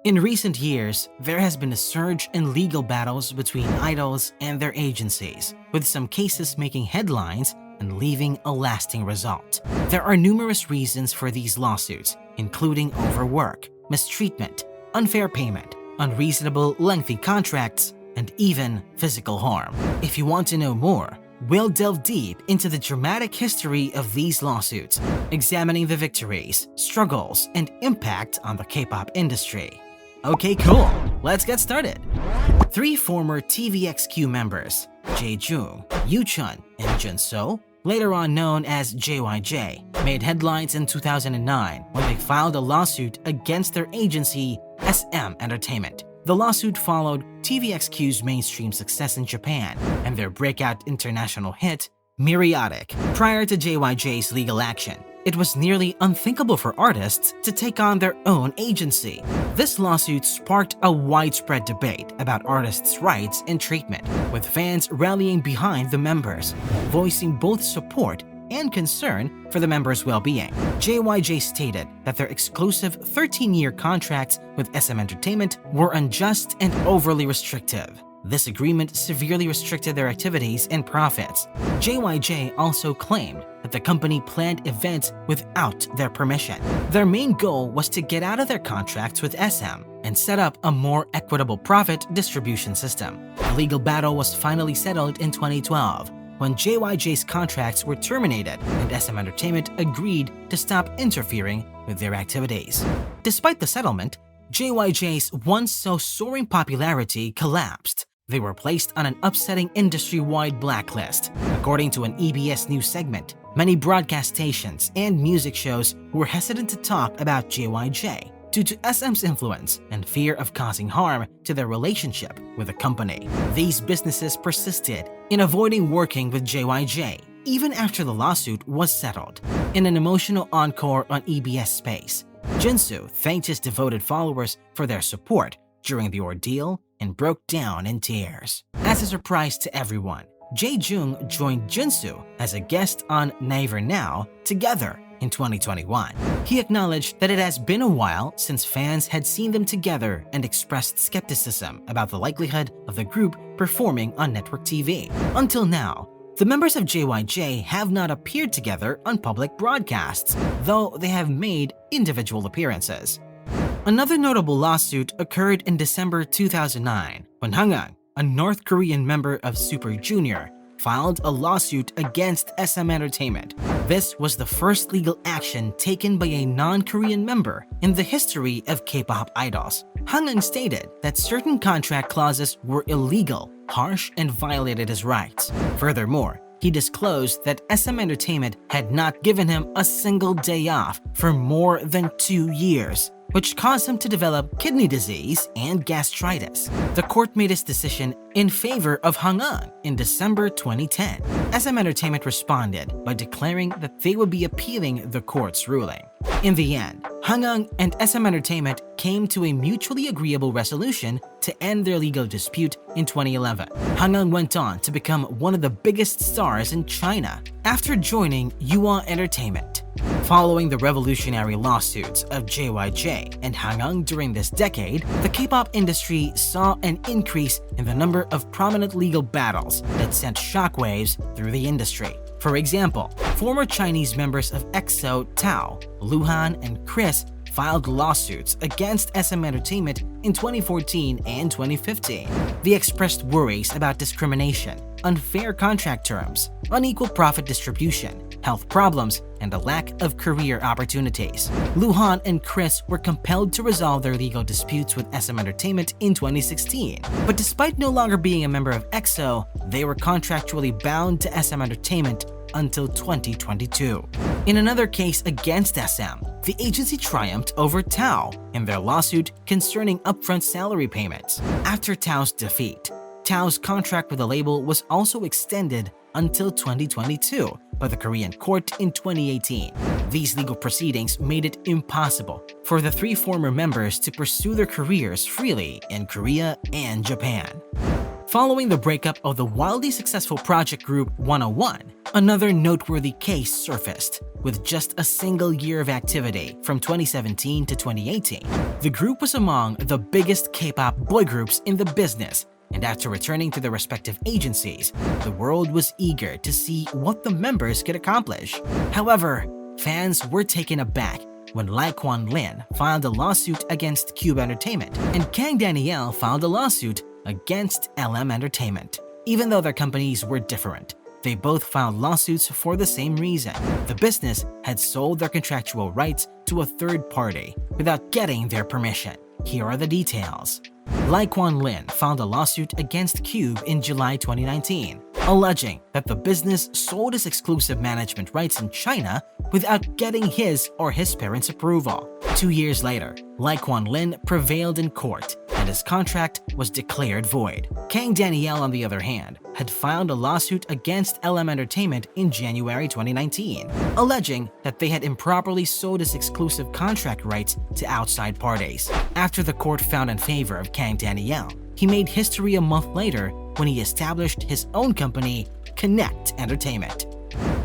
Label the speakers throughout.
Speaker 1: In recent years, there has been a surge in legal battles between idols and their agencies, with some cases making headlines and leaving a lasting result. There are numerous reasons for these lawsuits, including overwork, mistreatment, unfair payment, unreasonable lengthy contracts, and even physical harm. If you want to know more, we'll delve deep into the dramatic history of these lawsuits, examining the victories, struggles, and impact on the K-pop industry. Okay, cool. Let's get started. 3 former TVXQ members, Jae-jung, Yoo-chun, and Jun-so, later on known as JYJ, made headlines in 2009 when they filed a lawsuit against their agency, SM Entertainment. The lawsuit followed TVXQ's mainstream success in Japan and their breakout international hit, Miriatic. Prior to JYJ's legal action, it was nearly unthinkable for artists to take on their own agency. This lawsuit sparked a widespread debate about artists' rights and treatment, with fans rallying behind the members, voicing both support and concern for the members' well-being. JYJ stated that their exclusive 13-year contracts with SM Entertainment were unjust and overly restrictive. This agreement severely restricted their activities and profits. JYJ also claimed that the company planned events without their permission. Their main goal was to get out of their contracts with SM and set up a more equitable profit distribution system. The legal battle was finally settled in 2012 when JYJ's contracts were terminated and SM Entertainment agreed to stop interfering with their activities. Despite the settlement, JYJ's once so soaring popularity collapsed. They were placed on an upsetting industry-wide blacklist. According to an EBS news segment, many broadcast stations and music shows were hesitant to talk about JYJ due to SM's influence and fear of causing harm to their relationship with the company. These businesses persisted in avoiding working with JYJ even after the lawsuit was settled. In an emotional encore on EBS Space, Jin-soo thanked his devoted followers for their support during the ordeal and broke down in tears. As a surprise to everyone, Jae-jung joined Jin-soo as a guest on Naver Now together in 2021. He acknowledged that it has been a while since fans had seen them together and expressed skepticism about the likelihood of the group performing on network TV. Until now, the members of JYJ have not appeared together on public broadcasts, though they have made individual appearances. Another notable lawsuit occurred in December 2009 when Hangeng, a North Korean member of Super Junior, filed a lawsuit against SM Entertainment. This was the first legal action taken by a non-Korean member in the history of K-pop idols. Hangeng stated that certain contract clauses were illegal, harsh, and violated his rights. Furthermore, he disclosed that SM Entertainment had not given him a single day off for more than 2 years, which caused him to develop kidney disease and gastritis. The court made its decision in favor of Hangeng in December 2010. SM Entertainment responded by declaring that they would be appealing the court's ruling. In the end, Hangeng and SM Entertainment came to a mutually agreeable resolution to end their legal dispute in 2011. Hangeng went on to become one of the biggest stars in China after joining Yuan Entertainment. Following the revolutionary lawsuits of JYJ and Hangeng during this decade, the K-pop industry saw an increase in the number of prominent legal battles that sent shockwaves through the industry. For example, former Chinese members of EXO, Tao, Luhan, and Chris filed lawsuits against SM Entertainment in 2014 and 2015. They expressed worries about discrimination, unfair contract terms, unequal profit distribution, health problems, and a lack of career opportunities. Luhan and Chris were compelled to resolve their legal disputes with SM Entertainment in 2016. But despite no longer being a member of EXO, they were contractually bound to SM Entertainment until 2022. In another case against SM, the agency triumphed over Tao in their lawsuit concerning upfront salary payments. After Tao's defeat, Tao's contract with the label was also extended until 2022 by the Korean court in 2018. These legal proceedings made it impossible for the 3 former members to pursue their careers freely in Korea and Japan. Following the breakup of the wildly successful project group 101, another noteworthy case surfaced. With just a single year of activity from 2017 to 2018, the group was among the biggest K-pop boy groups in the business, and after returning to their respective agencies, the world was eager to see what the members could accomplish. However, fans were taken aback when Lee Kwon-lin filed a lawsuit against Cube Entertainment and Kang Daniel filed a lawsuit against LM Entertainment. Even though their companies were different, they both filed lawsuits for the same reason. The business had sold their contractual rights to a third party without getting their permission. Here are the details. Lee Kwon-lin filed a lawsuit against Cube in July 2019, alleging that the business sold its exclusive management rights in China without getting his or his parents' approval. 2 years later, Lee Kwon-lin prevailed in court and his contract was declared void. Kang Daniel, on the other hand, had filed a lawsuit against LM Entertainment in January 2019, alleging that they had improperly sold its exclusive contract rights to outside parties. After the court found in favor of Kang Daniel, he made history a month later when he established his own company, Connect Entertainment.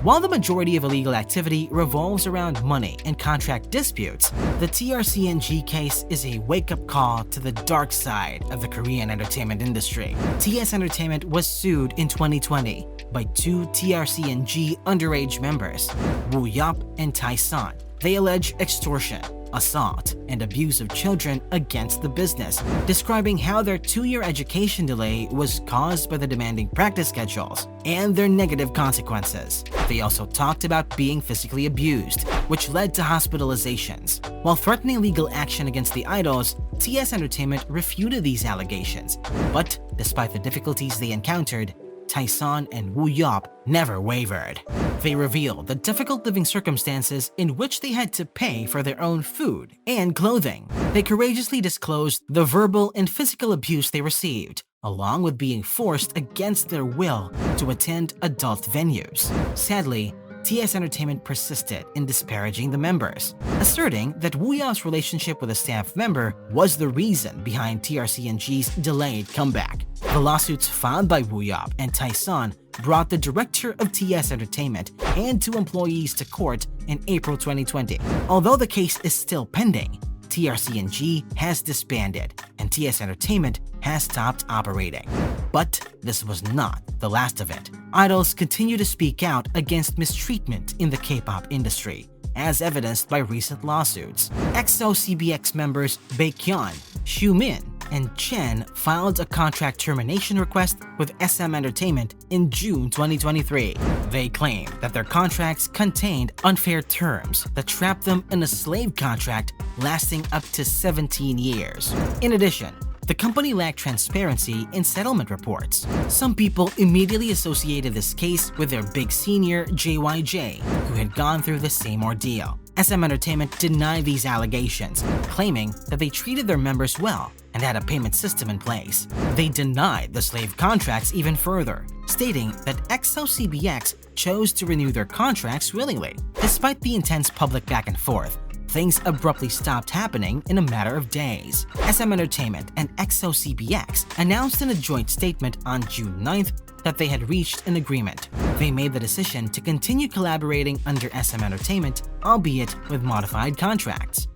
Speaker 1: While the majority of illegal activity revolves around money and contract disputes, the TRCNG case is a wake-up call to the dark side of the Korean entertainment industry. TS Entertainment was sued in 2020 by two TRCNG underage members, Woo Yup and Tae-son. They allege extortion, assault, and abuse of children against the business, describing how their 2-year education delay was caused by the demanding practice schedules and their negative consequences. They also talked about being physically abused, which led to hospitalizations. While threatening legal action against the idols, TS Entertainment refuted these allegations, but despite the difficulties they encountered, Tae-son and Woo Yup never wavered. They revealed the difficult living circumstances in which they had to pay for their own food and clothing. They courageously disclosed the verbal and physical abuse they received, along with being forced against their will to attend adult venues. Sadly, TS Entertainment persisted in disparaging the members, asserting that Woo Yup's relationship with a staff member was the reason behind TRCNG's delayed comeback. The lawsuits filed by Woo Yup and Tae-son brought the director of TS Entertainment and 2 employees to court in April 2020. Although the case is still pending, TRCNG has disbanded and TS Entertainment has stopped operating. But this was not the last of it. Idols continue to speak out against mistreatment in the K-pop industry, as evidenced by recent lawsuits. EXO-CBX members Baekhyun, Xiumin, and Chen filed a contract termination request with SM Entertainment in June 2023. They claim that their contracts contained unfair terms that trapped them in a slave contract lasting up to 17 years. In addition, the company lacked transparency in settlement reports. Some people immediately associated this case with their big senior JYJ, who had gone through the same ordeal. SM Entertainment denied these allegations, claiming that they treated their members well and had a payment system in place. They denied the slave contracts even further, stating that EXO-CBX chose to renew their contracts willingly. Despite the intense public back and forth, things abruptly stopped happening in a matter of days. SM Entertainment and EXO-CBX announced in a joint statement on June 9th that they had reached an agreement. They made the decision to continue collaborating under SM Entertainment, albeit with modified contracts.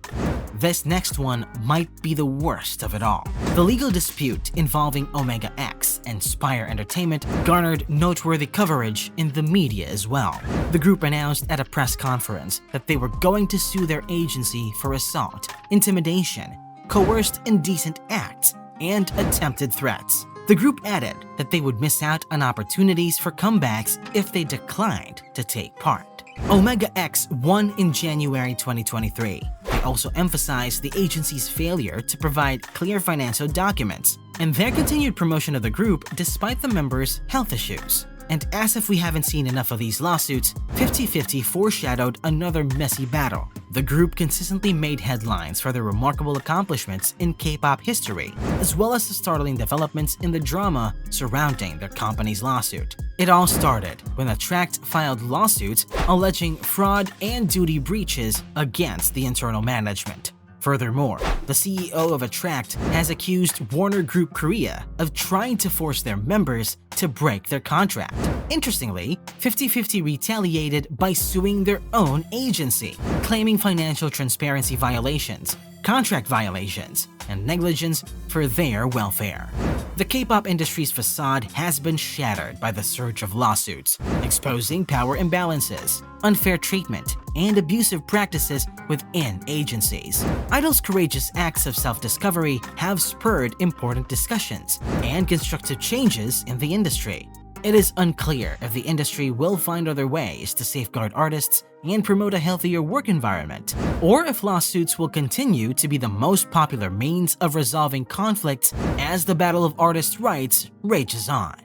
Speaker 1: This next one might be the worst of it all. The legal dispute involving Omega X and SPIRE Entertainment garnered noteworthy coverage in the media as well. The group announced at a press conference that they were going to sue their agency for assault, intimidation, coerced indecent acts, and attempted threats. The group added that they would miss out on opportunities for comebacks if they declined to take part. Omega X won in January 2023. They also emphasized the agency's failure to provide clear financial documents and their continued promotion of the group despite the members' health issues. And as if we haven't seen enough of these lawsuits, 50-50 foreshadowed another messy battle. The group consistently made headlines for their remarkable accomplishments in K-pop history, as well as the startling developments in the drama surrounding their company's lawsuit. It all started when Attract filed lawsuits alleging fraud and duty breaches against the internal management. Furthermore, the CEO of Attract has accused Warner Group Korea of trying to force their members to break their contract. Interestingly, 50-50 retaliated by suing their own agency, claiming financial transparency violations, contract violations, and negligence for their welfare. The K-pop industry's facade has been shattered by the surge of lawsuits, exposing power imbalances, unfair treatment, and abusive practices within agencies. Idols' courageous acts of self-discovery have spurred important discussions and constructive changes in the industry. It is unclear if the industry will find other ways to safeguard artists and promote a healthier work environment, or if lawsuits will continue to be the most popular means of resolving conflicts as the battle of artists' rights rages on.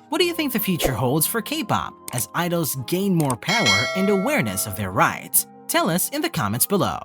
Speaker 1: What do you think the future holds for K-pop as idols gain more power and awareness of their rights? Tell us in the comments below.